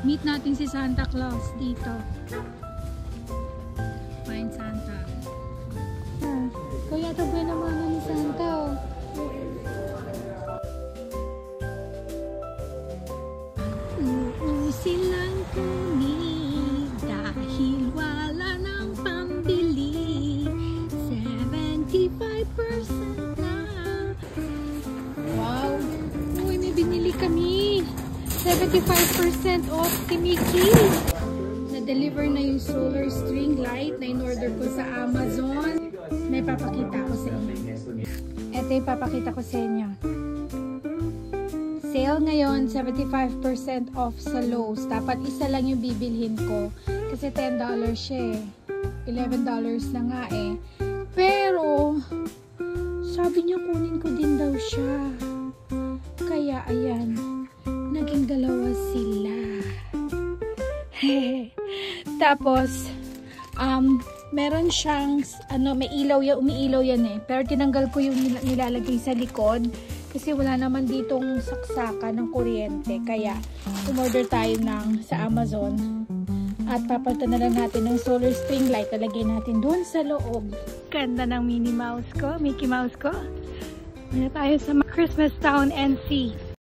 Meet natin si Santa Claus dito. Find Santa. Kuya, ito ba naman ni Santa? Oh. Silang kami dahil wala nang pambili. 75% na. Wow! Uy, may binili kami. 75% off si Mickey. Na-deliver na yung solar string light na in-order ko sa Amazon. May papakita ko sa inyo. Ito yung papakita ko sa inyo. Sale ngayon, 75% off sa Lowe's. Dapat isa lang yung bibilhin ko. Kasi $10 siya eh. $11 na nga eh. Pero, sabi niya kunin ko din daw siya. Kaya, ayan. Naging dalawa sila. Tapos, meron siyang, may ilaw yan, umiilaw yan eh. Pero tinanggal ko yung nilalagay sa likod. Kasi wala naman ditong saksakan ng kuryente. Kaya, umorder tayo sa Amazon. At papalitan na lang natin ng solar string light. Talagay natin doon sa loob. Ganda ng Minnie Mouse ko, Mickey Mouse ko. Muna tayo sa Christmas Town NC.